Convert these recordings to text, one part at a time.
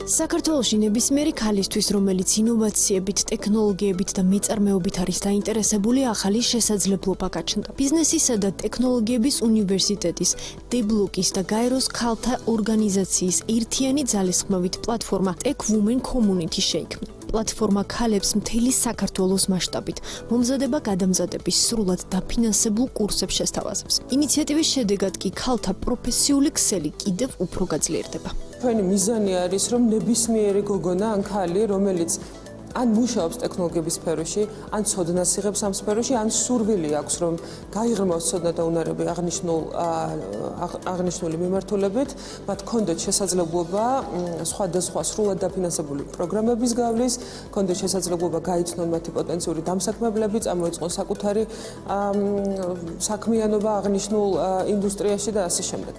საქართველოში ნებისმიერი ქალისთვის, რომელიც ინოვაციებით, ტექნოლოგიებით და მეწარმეობით არის დაინტერესებული, ახალი შესაძლებლობა გაჩნდა. ბიზნესისა და ტექნოლოგიების უნივერსიტეტის, D-Block-ის და გაეროს ქალთა ორგანიზაციის ერთიანი ძალისხმევით პლატფორმა Tech Women Community შეიქმნა. პლატფორმა ქალებს მთელი საქართველოს მასშტაბით მომზადება გადამზადების სრულად დაფინანსებულ კურსებს შესთავაზებს. ინიციატივის შედეგად კი ქალთა პროფესიული ქსელი კიდევ უფრო გაძლიერდება. Ჩვენი მიზანი არის, რომ ნებისმიერი გოგონა ან ქალი, რომელიც ან მუშაობს ტექნოლოგიების სფეროში, ან ცოდნას იღებს ამ სფეროში, ან სურვილი აქვს, რომ გაიღრმოს ცოდნა და უნარები აღნიშნული მიმართულებით, მათ ჰქონდეთ შესაძლებლობა სხვადასხვა სრულად დაფინანსებული პროგრამების გავლის, ჰქონდეთ შესაძლებლობა გაიცნონ მათი პოტენციური დამსაქმებლები, წამოიწყონ საკუთარი საქმიანობა აღნიშნულ ინდუსტრიაში და ასე შემდეგ.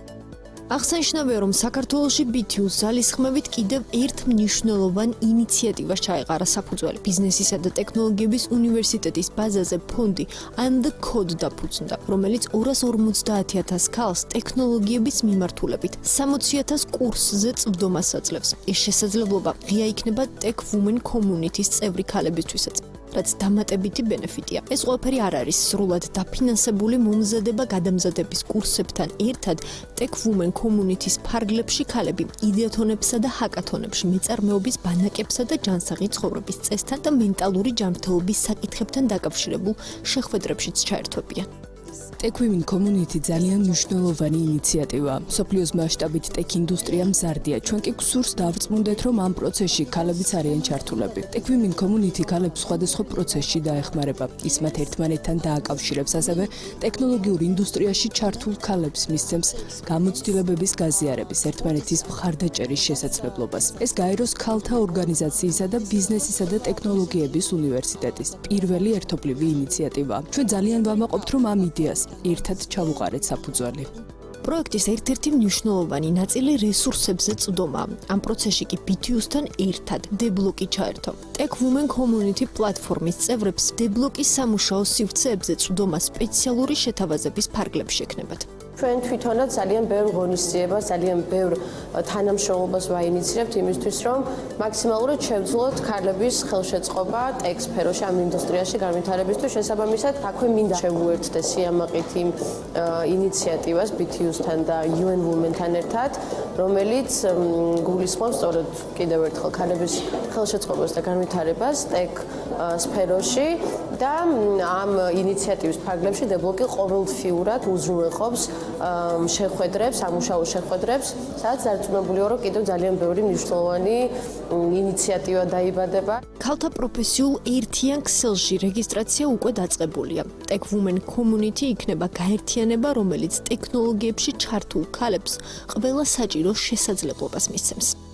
აღსანიშნავია, რომ საქართველოში BTU-ს ძალისხმევით კიდევ ერთ მნიშვნელოვან ინიციატივას ჩაეყარა საფუძველი. ბიზნესისა და ტექნოლოგიების უნივერსიტეტის ბაზაზე ფონდი I'm the Code დაფუძნდა, რომელიც 250,000 ქალს ტექნოლოგიების მიმართულებით 60,000 კურსზე წვდომას აძლევს. ეს შესაძლებლობა ღია იქნება Tech Women Community-ის წევრი ქალებისთვისაც. რაც დამატებითი ბენეფიტია. ეს ყველაფერი არ არის სრულად დაფინანსებული მომზადება გადამზადების კურსებთან ერთად Tech Women Community-ის ფარგლებში ქალები იდეათონებსა და ჰაკათონებში მეწარმეობის ბანაკებსა და ჯანსაღი ცხოვრების წესთან და მენტალური ჯანმრთელობის საკითხებთან დაკავშირებულ შეხვედრებშიც ჩაერთვებიან. Tech Women Community ძალიან მნიშვნელოვანი ინიციატივაა. მსოფლიოს მასშტაბით ტექ ინდუსტრია მზარდია. ჩვენ კი გსურს დავწმუნდეთ, რომ ამ პროცესში ქალებიც არიან ჩართულები. Tech Women Community ქალებს სხვადასხვა პროცესში დაეხმარება. ის მათ ერთმანეთთან დააკავშირებს, ასევე ტექნოლოგიურ ინდუსტრიაში ჩართულ ქალებს მისცემს გამოცდილებების გაზიარების, ერთმანეთის მხარდაჭერის შესაძლებლობას. ეს გაეროს ქალთა ორგანიზაციისა და ბიზნესისა და ტექნოლოგიების უნივერსიტეტის პირველი ერთობლივი ინიციატივაა. ჩვენ ძალიან ვამაყობთ, რომ ამ იდეას ერთად ჩავუყარეთ საფუძველი. პროექტის ერთ-ერთი მნიშვნელოვანი ნაწილი რესურსებზე წვდომაა. ამ პროცესში კი BTU-სთან ერთად D-Block-ი ჩაერთო. Tech Women Community პლატფორმის წევრებს D-Block-ის სამუშაო სივრცეებზე წვდომა სპეციალური შეთავაზების ფარგლებში ექნებათ. ჩვენ თვითონაც ძალიან ბევრ ღონისძიებას, ძალიან ბევრ თანამშრომლობას ვაინიცირებთ იმისთვის, რომ მაქსიმალურად შევძლოთ ქალების ხელშეწყობა ტექ სფეროში, ამ ინდუსტრიაში განვითარებისთვის. შესაბამისად, აქვე მინდა შევუერთდე სიამაყით იმ ინიციატივას BTU-სთან და UN Women-თან ერთად, რომელიც გულისხმობს სწორედ კიდევ ერთხელ ქალების ხელშეწყობას და განვითარებას ტექ სფეროში და ამ ინიციატივის ფარგლებში D-Block-ი ყოველთვიურად უზრუნველყოფს შეხვედრებს, სამუშაო შეხვედრებს, სადაც დარწმუნებულია, რომ კიდევ ძალიან ბევრი მნიშვნელოვანი ინიციატივა დაიბადება. ქალთა პროფესიულ ერთიან ქსელში რეგისტრაცია უკვე დაწყებულია. Tech Women Community იქნება გაერთიანება, რომელიც ტექნოლოგიებში ჩართულ ქალებს ყველა საჭირო შესაძლებლობას მისცემს.